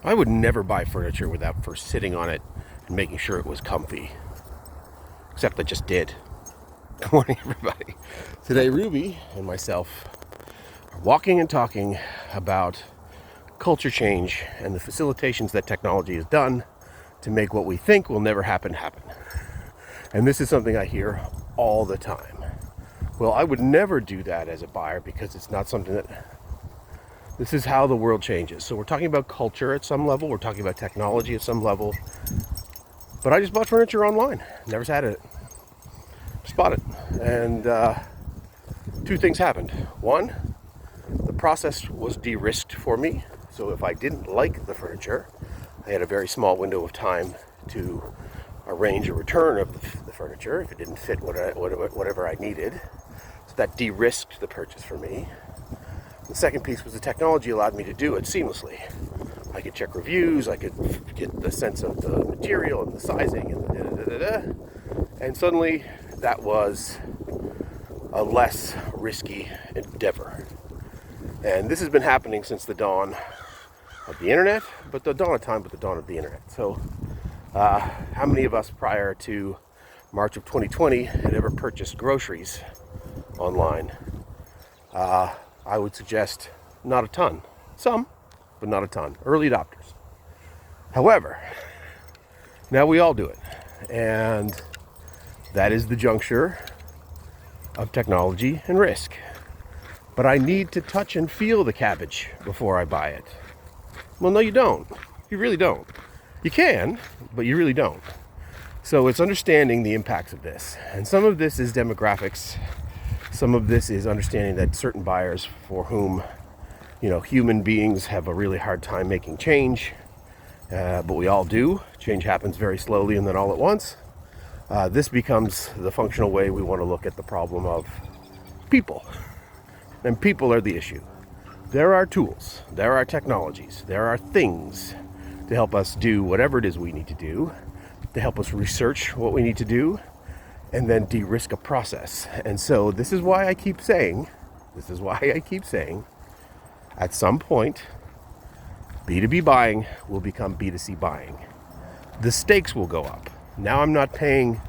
I would never buy furniture without first sitting on it and making sure it was comfy. Except I just did. Good morning, everybody. Today, Ruby and myself are walking and talking about culture change and the facilitations that technology has done to make what we think will never happen. And this is something I hear all the time. Well, I would never do that as a buyer because it's not something that... This is how the world changes. So we're talking about culture at some level. We're talking about technology at some level. But I just bought furniture online. Never sat in it. Just bought it. And two things happened. One, the process was de-risked for me. So if I didn't like the furniture, I had a very small window of time to arrange a return of the furniture if it didn't fit whatever I needed. So that de-risked the purchase for me. The second piece was the technology allowed me to do it seamlessly. I could check reviews, I could get the sense of the material and the sizing and and suddenly that was a less risky endeavor. And this has been happening since the dawn of the internet, but the dawn of time, but the dawn of the internet. So how many of us prior to March of 2020 had ever purchased groceries online? I would suggest not a ton. Some, but not a ton. Early adopters. However, now we all do it. And that is the juncture of technology and risk. But I need to touch and feel the cabbage before I buy it. Well, no, you don't. You really don't. You can, but you really don't. So it's understanding the impacts of this. And some of this is demographics. Some of this is understanding that certain buyers for whom, human beings have a really hard time making change, but we all do. Change happens very slowly and then all at once. This becomes the functional way we want to look at the problem of people. And people are the issue. There are tools, there are technologies, there are things to help us do whatever it is we need to do, to help us research what we need to do, and then de-risk a process. And so this is why I keep saying, at some point, B2B buying will become B2C buying. The stakes will go up. Now I'm not paying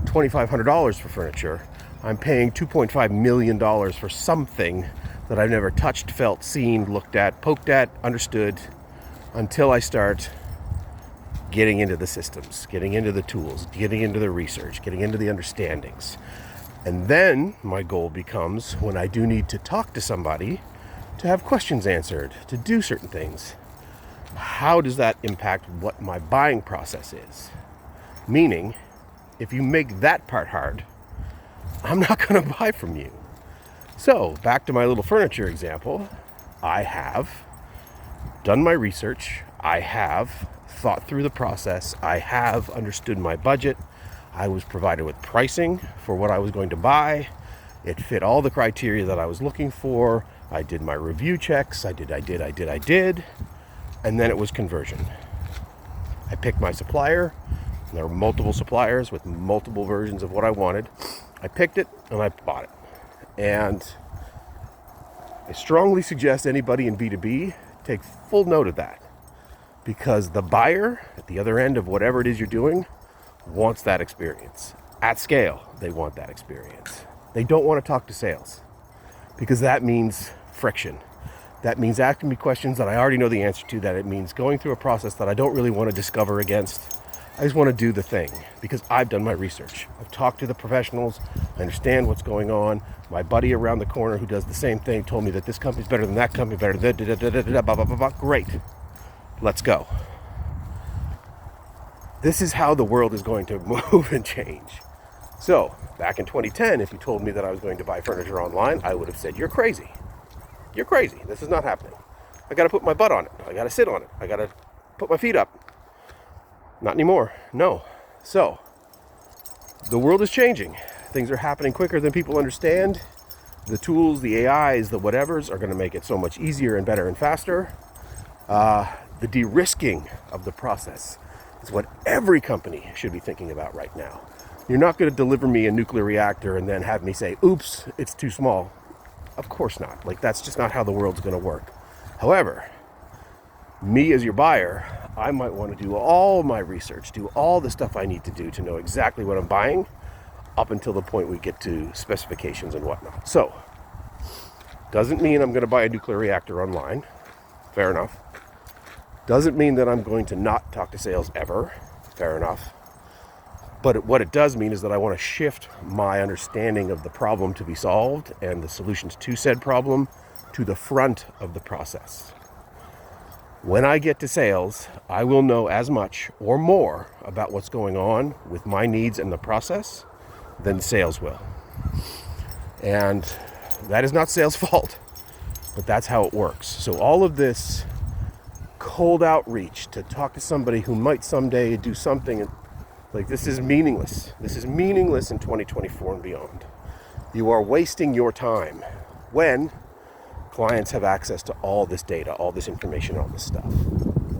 $2,500 for furniture. I'm paying $2.5 million for something that I've never touched, felt, seen, looked at, poked at, understood, until I start getting into the systems, getting into the tools, getting into the research, getting into the understandings. And then my goal becomes, when I do need to talk to somebody, to have questions answered, to do certain things. How does that impact what my buying process is? Meaning, if you make that part hard, I'm not going to buy from you. So, back to my little furniture example, I have done my research, I have thought through the process, I have understood my budget, I was provided with pricing for what I was going to buy, it fit all the criteria that I was looking for, I did my review checks, I did, and then it was conversion. I picked my supplier, and there were multiple suppliers with multiple versions of what I wanted. I picked it and I bought it. And I strongly suggest anybody in B2B take full note of that, because the buyer at the other end of whatever it is you're doing wants that experience. At scale, they want that experience. They don't want to talk to sales, because that means friction. That means asking me questions that I already know the answer to, that it means going through a process that I don't really want to discover against. I just want to do the thing because I've done my research. I've talked to the professionals. I understand what's going on. My buddy around the corner who does the same thing told me that this company's better than that company, better than blah, blah, blah, blah. Great. Let's go. This is how the world is going to move and change. So, back in 2010, if you told me that I was going to buy furniture online, I would have said, you're crazy. You're crazy. This is not happening. I got to put my butt on it. I got to sit on it. I got to put my feet up. Not anymore. No. So, the world is changing. Things are happening quicker than people understand. The tools, the AIs, the whatevers are going to make it so much easier and better and faster. The de-risking of the process is what every company should be thinking about right now. You're not going to deliver me a nuclear reactor and then have me say, oops, it's too small. Of course not. That's just not how the world's going to work. However, Me as your buyer, I might want to do all my research, do all the stuff I need to do to know exactly what I'm buying up until the point we get to specifications and whatnot. So, doesn't mean I'm going to buy a nuclear reactor online. Fair enough. Doesn't mean that I'm going to not talk to sales ever. Fair enough. But what it does mean is that I want to shift my understanding of the problem to be solved and the solutions to said problem to the front of the process. When I get to sales, I will know as much or more about what's going on with my needs and the process than sales will. And that is not sales' fault, but that's how it works. So all of this cold outreach to talk to somebody who might someday do something, like, this is meaningless. This is meaningless in 2024 and beyond. You are wasting your time when clients have access to all this data, all this information, all this stuff.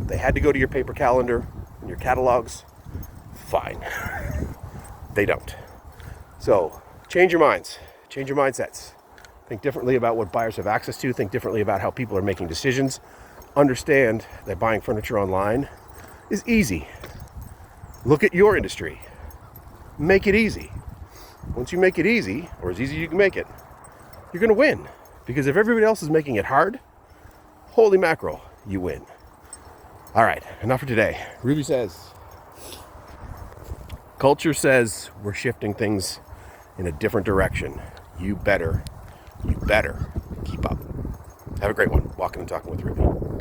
If they had to go to your paper calendar and your catalogs, fine. They don't. So change your minds, change your mindsets. Think differently about what buyers have access to, think differently about how people are making decisions. Understand that buying furniture online is easy. Look at your industry. Make it easy. Once you make it easy, or as easy as you can make it, you're going to win. Because if everybody else is making it hard, holy mackerel, you win. All right, enough for today. Ruby says, culture says we're shifting things in a different direction. You better keep up. Have a great one. Walking and Talking with Ruby.